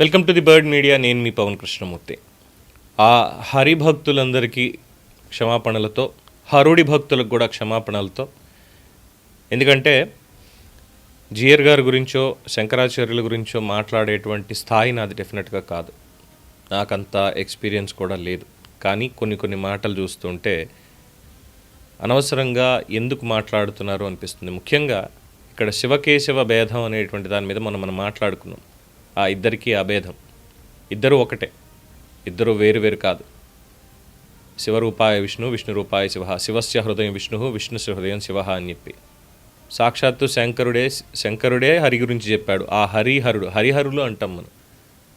Welcome to the bird media. నేను మీ పవన్ కృష్ణమూర్తి. ఆ హరిభక్తులందరికీ క్షమాపణలతో, హరుడి భక్తులకు కూడా క్షమాపణలతో. ఎందుకంటే జిఆర్ గారి గురించో శంకరాచార్యుల గురించో మాట్లాడేటువంటి స్థాయి నాది డెఫినెట్గా కాదు. నాకంత ఎక్స్పీరియన్స్ కూడా లేదు. కానీ కొన్ని మాటలు చూస్తుంటే అనవసరంగా ఎందుకు మాట్లాడుతున్నారు అనిపిస్తుంది. ముఖ్యంగా ఇక్కడ శివకేశవ భేదం అనేటువంటి దాని మీద మనం మాట్లాడుకున్నాం. ఆ ఇద్దరికీ అభేదం, ఇద్దరు ఒకటే, ఇద్దరు వేరు కాదు. శివరూపాయ విష్ణు, విష్ణు రూపాయ శివ, శివస్య హృదయం విష్ణు, విష్ణుస్య హృదయం శివ అని చెప్పి సాక్షాత్తు శంకరుడే హరి గురించి చెప్పాడు. ఆ హరిహరులు అంటాం మనం.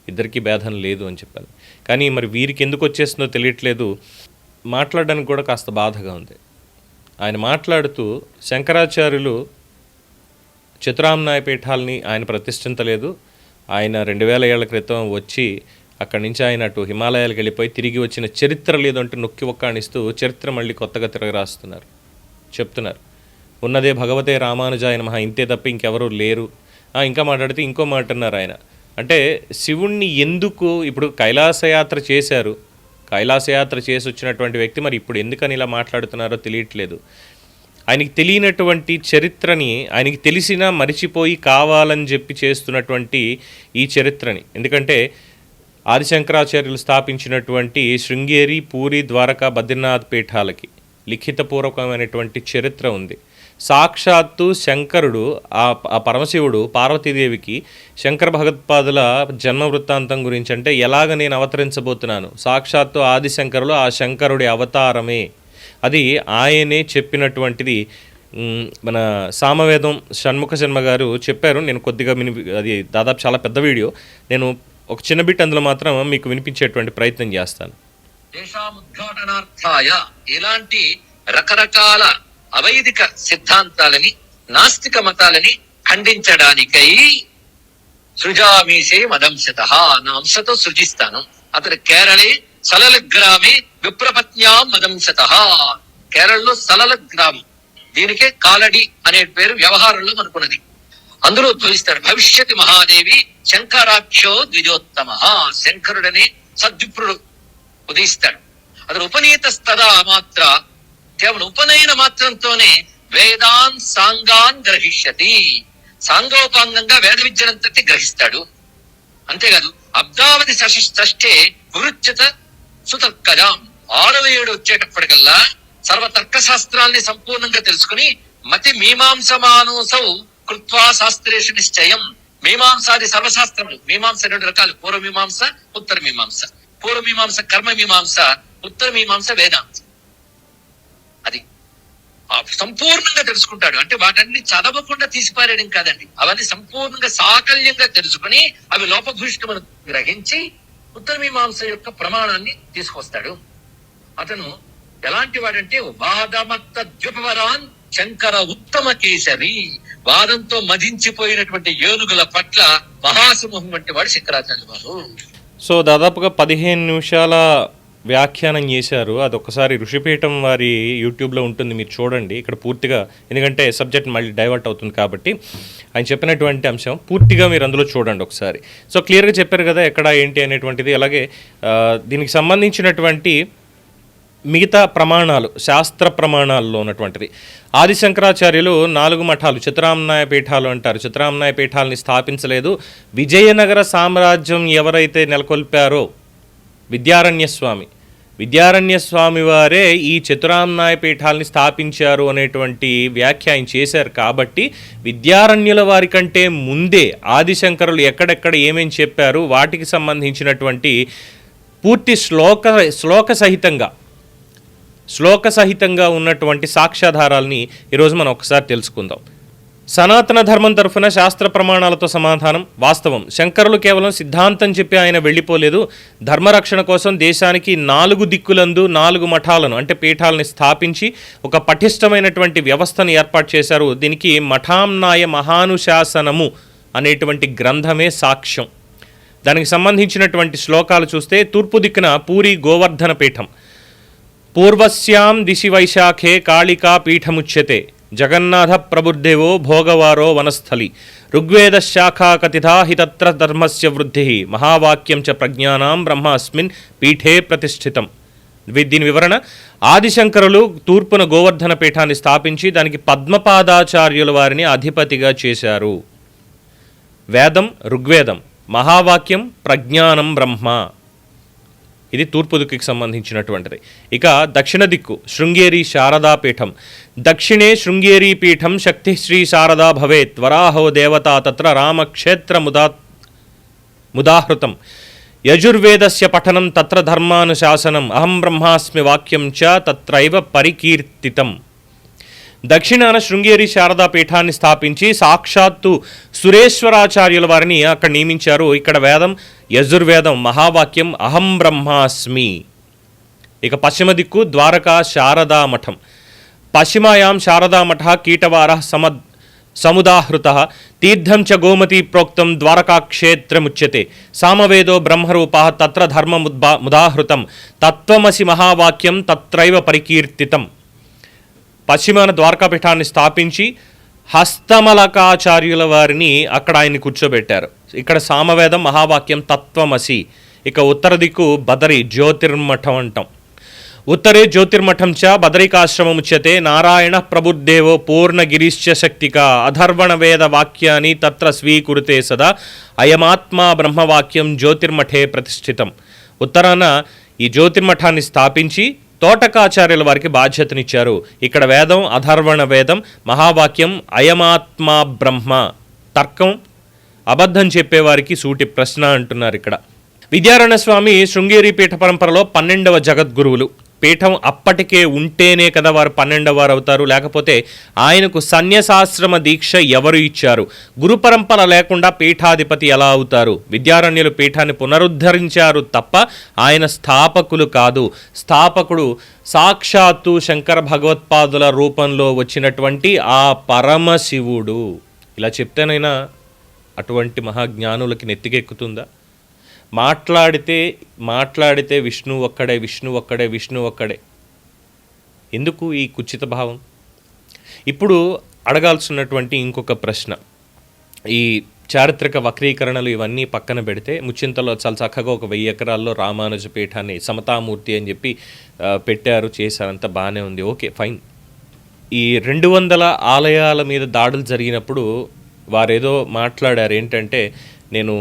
ఇద్దరికీ భేదం లేదు అని చెప్పాను. కానీ మరి వీరికి ఎందుకు వచ్చేస్తుందో తెలియట్లేదు. మాట్లాడడానికి కూడా కాస్త బాధగా ఉంది. ఆయన మాట్లాడుతూ శంకరాచార్యులు చిత్రామ్నాయ పీఠాలని ఆయన ప్రతిష్ఠించలేదు. ఆయన 2000 ఏళ్ల క్రితం వచ్చి అక్కడి నుంచి ఆయన అటు హిమాలయాలకు వెళ్ళిపోయి తిరిగి వచ్చిన చరిత్ర లేదంటూ నొక్కి ఒక్కాణిస్తూ చరిత్ర మళ్ళీ కొత్తగా తిరగరాస్తున్నారు, చెప్తున్నారు. ఉన్నదే భగవతే రామానుజాయ నమః, ఇంతే తప్ప ఇంకెవరూ లేరు. ఇంకా మాట్లాడితే ఇంకో మాట అన్నారు ఆయన. అంటే శివుణ్ణి ఎందుకు ఇప్పుడు కైలాసయాత్ర చేశారు, కైలాసయాత్ర చేసి వచ్చినటువంటి వ్యక్తి మరి ఇప్పుడు ఎందుకని ఇలా మాట్లాడుతున్నారో తెలియట్లేదు. ఆయనకి తెలియనటువంటి చరిత్రని ఆయనకి తెలిసినా మరిచిపోయి కావాలని చెప్పి చేస్తున్నటువంటి ఈ చరిత్రని. ఎందుకంటే ఆదిశంకరాచార్యులు స్థాపించినటువంటి శృంగేరి, పూరి, ద్వారకా, బద్రీనాథ్ పీఠాలకి లిఖితపూర్వకమైనటువంటి చరిత్ర ఉంది. సాక్షాత్తు శంకరుడు ఆ పరమశివుడు పార్వతీదేవికి శంకర భగవత్పాదుల జన్మ వృత్తాంతం గురించి, అంటే ఎలాగ నేను అవతరించబోతున్నాను, సాక్షాత్తు ఆదిశంకరులు ఆ శంకరుడి అవతారమే, అది ఆయనే చెప్పినటువంటిది. మన సామవేదం షణ్ముఖ శర్మ గారు చెప్పారు. నేను కొద్దిగా అది దాదాపు చాలా పెద్ద వీడియో, నేను ఒక చిన్న బిట్ అందులో మాత్రం మీకు వినిపించేటువంటి ప్రయత్నం చేస్తాను. దేశాముద్ఘాటనార్థాయ ఇలాంటి రకరకాల అవైదిక సిద్ధాంతాలని, నాస్తిక మతాలని ఖండించడానికై సృజామీసే మదంశతః, నా అంశతో సృజిస్తాను. అతడు కేరళే సలల గ్రామే విప్రపత్న్యాం మదంశతః. కేరళలో సలల గ్రామం, దీనికే కాలడి అనే పేరు వ్యవహారంలో మనకున్నది. అందులో ఉద్భవిస్తాడు భవిష్యతి మహాదేవి శంకరాఖ్యో ద్విజోత్తమ. శంకరుడనే సద్విప్రుడు ఉదయిస్తాడు. అతడు ఉపనీత స్తదా మాత్ర, కేవలం ఉపనయన మాత్రంతోనే వేదాన్ సాంగాన్ గ్రహిష్యతి, సాంగోపాంగంగా వేద విద్యనంతటి గ్రహిస్తాడు. అంతేకాదు అబ్దావతి షష్ఠే గురుచ్యత సుతర్కజాం, 6వ వచ్చేటప్పటికల్లా సర్వతర్కశాస్త్రాల్ని సంపూర్ణంగా తెలుసుకుని మతి మీమాంసమానోసౌ కృత్వా శాస్త్రేషు నిశ్చయం. మీమాంసాది సర్వశాస్త్రములు, మీమాంస 2 రకాలు, పూర్వమీమాంస, ఉత్తర మీమాంస. పూర్వమీమాంస కర్మ మీమాంస, ఉత్తర మీమాంస వేదాంత. అది సంపూర్ణంగా తెలుసుకుంటాడు. అంటే వాటన్ని చదవకుండా తీసిపారేయడం కాదండి, అవన్నీ సంపూర్ణంగా సాకల్యంగా తెలుసుకుని అవి లోపభూయిష్టమని గ్రహించి ఉత్తర మీమాంస యొక్క ప్రమాణాన్ని తీసుకొస్తాడు. అతను ఎలాంటి వాడంటే వాదమత్త ద్యుపవరాన్ శంకర ఉత్తమ కేసరి, వాదంతో మదించిపోయినటువంటి ఏనుగుల పట్ల మహాసింహం వంటి వాడు శంకరాచార్య వారు. సో దాదాపుగా 15 నిమిషాల వ్యాఖ్యానం చేశారు. అదొకసారి ఋషిపీఠం వారి యూట్యూబ్లో ఉంటుంది, మీరు చూడండి. ఇక్కడ పూర్తిగా, ఎందుకంటే సబ్జెక్ట్ మళ్ళీ డైవర్ట్ అవుతుంది కాబట్టి ఆయన చెప్పినటువంటి అంశం పూర్తిగా మీరు అందులో చూడండి ఒకసారి. సో క్లియర్గా చెప్పారు కదా ఎక్కడ ఏంటి అనేటువంటిది. అలాగే దీనికి సంబంధించినటువంటి మిగతా ప్రమాణాలు, శాస్త్ర ప్రమాణాల్లో ఉన్నటువంటిది. ఆదిశంకరాచార్యులు 4 మఠాలు, చిత్రామ్నాయ పీఠాలు అంటారు. చిత్రామ్నాయ పీఠాలని స్థాపించలేదు. విజయనగర సామ్రాజ్యం ఎవరైతే నెలకొల్పారో విద్యారణ్య స్వామి వారే ఈ చతురామ్నాయ పీఠాలని స్థాపించారు అనేటువంటి వ్యాఖ్య ఆయన చేశారు. కాబట్టి విద్యారణ్యుల వారి కంటే ముందే ఆదిశంకరులు ఎక్కడెక్కడ ఏమేమి చెప్పారు వాటికి సంబంధించినటువంటి పూర్తి శ్లోక సహితంగా ఉన్నటువంటి సాక్ష్యాధారాలని ఈరోజు మనం ఒకసారి తెలుసుకుందాం. సనాతన ధర్మం తరఫున శాస్త్ర ప్రమాణాలతో సమాధానం. వాస్తవం, శంకరులు కేవలం సిద్ధాంతం చెప్పి ఆయన వెళ్ళిపోలేదు. ధర్మరక్షణ కోసం దేశానికి 4 దిక్కులందు 4 మఠాలను, అంటే పీఠాలని స్థాపించి ఒక పటిష్టమైనటువంటి వ్యవస్థను ఏర్పాటు చేశారు. దీనికి మఠామ్నాయ మహానుశాసనము అనేటువంటి గ్రంథమే సాక్ష్యం. దానికి సంబంధించినటువంటి శ్లోకాలు చూస్తే, తూర్పు దిక్కున పూరి గోవర్ధన పీఠం, పూర్వస్యాం దిశి వైశాఖే కాళికా పీఠముచ్యతే, జగన్నాథ ప్రభుర్దేవో భోగవారో వనస్థలి ఋగ్వేద శాఖా కథితా హితత్ర ధర్మస్య వృద్ధి మహావాక్యం చ ప్రజ్ఞానాం బ్రహ్మ అస్మిన్ పీఠే ప్రతిష్ఠితం. దీని వివరణ: ఆదిశంకరులు తూర్పున గోవర్ధన పీఠాన్ని స్థాపించి దానికి పద్మపాదాచార్యుల వారిని అధిపతిగా చేశారు. వేదం ఋగ్వేదం, మహావాక్యం ప్రజ్ఞానం బ్రహ్మ. ఇది తూర్పు దిక్కుకి సంబంధించినటువంటిది. ఇక దక్షిణ దిక్కు శృంగేరి శారదాపీఠం. దక్షిణే శృంగేరీ పీఠం శక్తి శ్రీ శారదా భవేత్ వరాహో దేవత తత్ర రామక్షేత్ర ముదాహృతం యజుర్వేదస్య పఠనం తత్ర ధర్మానుశాసనం అహం బ్రహ్మాస్మి వాక్యం చ తత్రైవ పరికీర్తితం. దక్షిణాన శృంగేరి శారదా పీఠాన్ని స్థాపించి సాక్షాత్తు సురేశ్వరాచార్యుల వారిని అక్కడ నియమించారు. ఇక్కడ వేదం యజుర్వేదం, మహావాక్యం అహం బ్రహ్మాస్మి. ఇక పశ్చిమ దిక్కు ద్వారకా శారదా మఠం. పశ్చిమాయాం శారదా మఠ కీటవార సముదాహృత తీర్థం చ గోమతి ప్రోక్తం ద్వారకాక్షేత్రముచ్యతే సామవేదో బ్రహ్మరూప తత్ర ధర్మ ముదాహృతం తత్వమసి మహావాక్యం తత్రైవ పరికీర్తితం. పశ్చిమాన ద్వారకాపీఠాన్ని స్థాపించి హస్తమలకాచార్యుల వారిని అక్కడ ఆయన్ని కూర్చోబెట్టారు. ఇక్కడ సామవేదం, మహావాక్యం, తత్వమసి. ఇక ఉత్తర దిక్కు బదరి జ్యోతిర్మఠం అంటాం. ఉత్తరే జ్యోతిర్మఠం చ బదరికాశ్రమముచ్యతే నారాయణ ప్రభుర్దేవో పూర్ణగిరిశ్చ శక్తిక అధర్వణ వేద వాక్యాన్ని తత్ర స్వీకురుతే సదా అయమాత్మా బ్రహ్మవాక్యం జ్యోతిర్మఠే ప్రతిష్ఠితం. ఉత్తరాన ఈ జ్యోతిర్మఠాన్ని స్థాపించి తోటకాచార్యుల వారికి బాధ్యతనిచ్చారు. ఇక్కడ వేదం అధర్వణ వేదం, మహావాక్యం అయమాత్మా బ్రహ్మ. తర్కం అబద్ధం చెప్పేవారికి సూటి ప్రశ్న అంటున్నారు ఇక్కడ. విద్యారణ్య స్వామి శృంగేరి పీఠ పరంపరలో 12వ జగద్గురువులు. పీఠం అప్పటికే ఉంటేనే కదా వారు 12వ వారు అవుతారు, లేకపోతే ఆయనకు సన్యాసాశ్రమ దీక్ష ఎవరు ఇచ్చారు? గురు పరంపర లేకుండా పీఠాధిపతి ఎలా అవుతారు? విద్యారణ్యులు పీఠాన్ని పునరుద్ధరించారు తప్ప ఆయన స్థాపకులు కాదు. స్థాపకుడు సాక్షాత్తు శంకర భగవత్పాదుల రూపంలో వచ్చినటువంటి ఆ పరమశివుడు. ఇలా చెప్తేనైనా అటువంటి మహాజ్ఞానులకి నెత్తికెక్కుతుందా? మాట్లాడితే విష్ణు ఒక్కడే, విష్ణు ఒక్కడే, విష్ణు ఒక్కడే. ఎందుకు ఈ కుచిత భావం? ఇప్పుడు అడగాల్సినటువంటి ఇంకొక ప్రశ్న, ఈ చారిత్రక వక్రీకరణలు ఇవన్నీ పక్కన పెడితే ముచ్చింతలో చాలా చక్కగా ఒక 1000 ఎకరాల్లో రామానుజ పీఠాన్ని సమతామూర్తి అని చెప్పి పెట్టారు, చేశారు, అంతా బాగానే ఉంది, ఓకే ఫైన్. ఈ 200 ఆలయాల మీద దాడులు జరిగినప్పుడు వారేదో మాట్లాడారు, ఏంటంటే నేను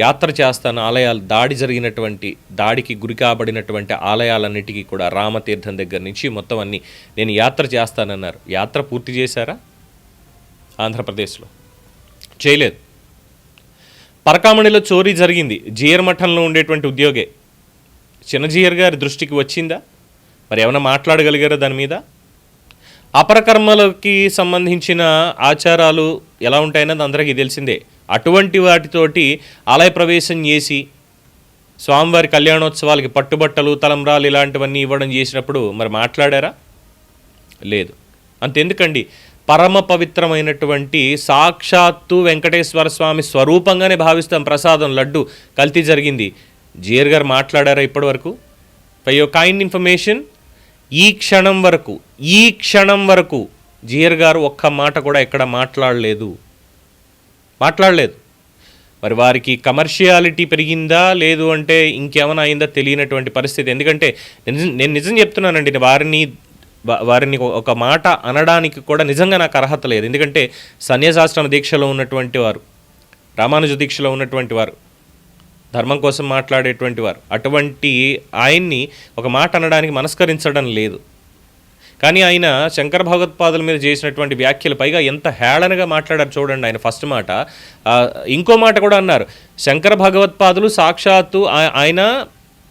యాత్ర చేస్తాను ఆలయాలు దాడికి గురి కాబడినటువంటి ఆలయాలన్నిటికీ కూడా రామతీర్థం దగ్గర నుంచి మొత్తం అన్నీ నేను యాత్ర చేస్తానన్నారు. యాత్ర పూర్తి చేశారా? ఆంధ్రప్రదేశ్లో చేయలేదు. పరకామణిలో చోరీ జరిగింది, జీయర్ మఠంలో ఉండేటువంటి ఉద్యోగే. చిన్నజీయర్ గారి దృష్టికి వచ్చిందా? మరి ఏమైనా మాట్లాడగలిగారా దాని మీద? అపరకర్మలకి సంబంధించిన ఆచారాలు ఎలా ఉంటాయన్నది అందరికీ తెలిసిందే. అటువంటి వాటితోటి ఆలయ ప్రవేశం చేసి స్వామివారి కళ్యాణోత్సవాలకి పట్టుబట్టలు, తలంబ్రాలు ఇలాంటివన్నీ ఇవ్వడం చేసినప్పుడు మరి మాట్లాడారా? లేదు. అంతెందుకండి, పరమ పవిత్రమైనటువంటి సాక్షాత్తు వెంకటేశ్వర స్వామి స్వరూపంగానే భావిస్తాం ప్రసాదం, లడ్డు కల్తీ జరిగింది. జీయర్ గారు మాట్లాడారా ఇప్పటి వరకు? ఫర్ యువర్ కైండ్ ఇన్ఫర్మేషన్, ఈ క్షణం వరకు జీయర్ గారు ఒక్క మాట కూడా ఎక్కడ మాట్లాడలేదు. మరి వారికి కమర్షియాలిటీ పెరిగిందా లేదు అంటే ఇంకేమైనా అయిందా తెలియనటువంటి పరిస్థితి. ఎందుకంటే నేను నిజం చెప్తున్నానండి, వారిని ఒక మాట అనడానికి కూడా నిజంగా నాకు అర్హత లేదు. ఎందుకంటే సన్యాసాశ్రమ దీక్షలో ఉన్నటువంటి వారు, రామానుజ దీక్షలో ఉన్నటువంటి వారు, ధర్మం కోసం మాట్లాడేటువంటి వారు, అటువంటి ఆయన్ని ఒక మాట అనడానికి మనస్కరించడం లేదు. కానీ ఆయన శంకర భగవత్పాదుల మీద చేసినటువంటి వ్యాఖ్యలు పైగా ఎంత హేళనగా మాట్లాడారు చూడండి. ఆయన ఫస్ట్ మాట, ఇంకో మాట కూడా అన్నారు, శంకర భగవత్పాదులు సాక్షాత్తు ఆయన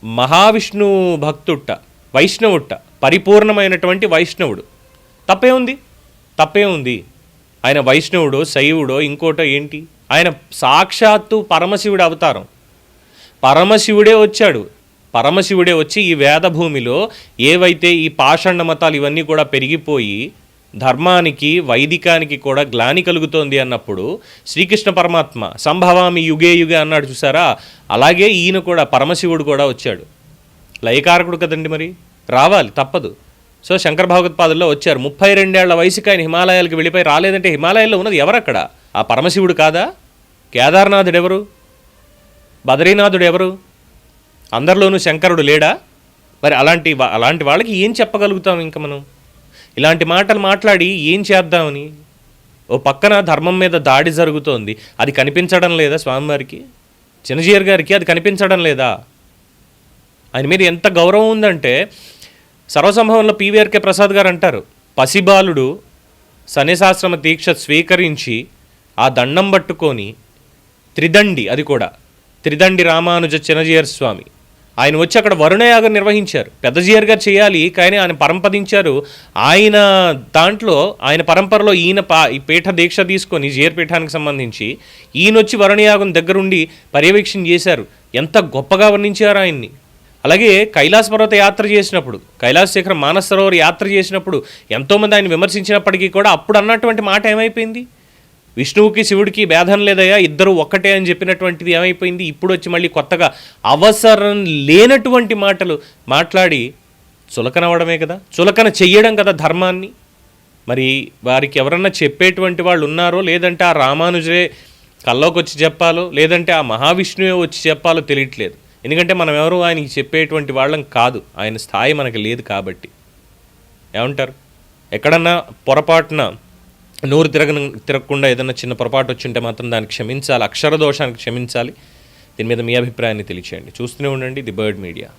మహావిష్ణు భక్తుట్ట, వైష్ణవుట్ట, పరిపూర్ణమైనటువంటి వైష్ణవుడు. తప్పే ఉంది. ఆయన వైష్ణవుడో శైవుడో ఇంకోటో ఏంటి? ఆయన సాక్షాత్తు పరమశివుడి అవతారం. పరమశివుడే వచ్చి ఈ వేదభూమిలో ఏవైతే ఈ పాషాణ మతాలు ఇవన్నీ కూడా పెరిగిపోయి ధర్మానికి వైదికానికి కూడా గ్లాని కలుగుతోంది అన్నప్పుడు శ్రీకృష్ణ పరమాత్మ సంభవామి యుగే అన్నాడు చూసారా, అలాగే ఈయన కూడా పరమశివుడు కూడా వచ్చాడు. లయకారకుడు కదండి, మరి రావాలి, తప్పదు. సో శంకర భగవత్పాదుల్లో వచ్చారు. 32 ఏళ్ల వయసుకి ఆయన హిమాలయాలకు వెళ్ళిపోయి రాలేదంటే హిమాలయాల్లో ఉన్నది ఎవరక్కడ? ఆ పరమశివుడు కాదా? కేదార్నాథుడు ఎవరు? బద్రీనాథుడు ఎవరు? అందరిలోనూ శంకరుడు లేడా? మరి అలాంటి వాళ్ళకి ఏం చెప్పగలుగుతాం ఇంకా మనం? ఇలాంటి మాటలు మాట్లాడి ఏం చేద్దామని? ఓ పక్కన ధర్మం మీద దాడి జరుగుతోంది, అది కనిపించడం లేదా స్వామివారికి? చిన్నజీయర్ గారికి అది కనిపించడం లేదా? ఆయన మీద ఎంత గౌరవం ఉందంటే సర్వసంభవంలో పివిఆర్కే ప్రసాద్ గారు అంటారు, పసిబాలుడు సన్యాసాశ్రమ దీక్ష స్వీకరించి ఆ దండం పట్టుకొని త్రిదండి, అది కూడా త్రిదండి రామానుజ చిన్నజీయర్ స్వామి ఆయన వచ్చి అక్కడ వరుణయాగం నిర్వహించారు. పెద్దజీయర్ గారు చేయాలి, కానీ ఆయన పరంపదించారు. ఆయన దాంట్లో ఆయన పరంపరలో ఈయన ఈ పీఠ దీక్ష తీసుకొని జీయర్ పీఠానికి సంబంధించి ఈయన వచ్చి వరుణయాగం దగ్గరుండి పర్యవేక్షణ చేశారు. ఎంత గొప్పగా వర్ణించారు ఆయన్ని. అలాగే కైలాస పర్వత యాత్ర చేసినప్పుడు, కైలాస శిఖరం మానస సరోవర్ యాత్ర చేసినప్పుడు ఎంతోమంది ఆయన విమర్శించినప్పటికీ కూడా అప్పుడు అన్నటువంటి మాట ఏమైపోయింది? విష్ణువుకి శివుడికి భేదం లేదయ్యా, ఇద్దరు ఒక్కటే అని చెప్పినటువంటిది ఏమైపోయింది? ఇప్పుడు వచ్చి మళ్ళీ కొత్తగా అవసరం లేనటువంటి మాటలు మాట్లాడి చులకనవడమే కదా, చులకన చెయ్యడం కదా ధర్మాన్ని. మరి వారికి ఎవరన్నా చెప్పేటువంటి వాళ్ళు ఉన్నారో, లేదంటే ఆ రామానుజే కల్లోకి వచ్చి చెప్పాలో, లేదంటే ఆ మహావిష్ణువే వచ్చి చెప్పాలో తెలియట్లేదు. ఎందుకంటే మనం ఎవరు ఆయనకి చెప్పేటువంటి వాళ్ళం కాదు, ఆయన స్థాయి మనకి లేదు కాబట్టి. ఏమంటారు? ఎక్కడన్నా పొరపాటున నోరు తిరగకుండా ఏదన్నా చిన్న పొరపాటు వచ్చింటే మాత్రం దాన్ని క్షమించాలి, అక్షర దోషానికి క్షమించాలి. దీని మీద మీ అభిప్రాయాన్ని తెలియచేయండి. చూస్తూనే ఉండండి ది బర్డ్ మీడియా.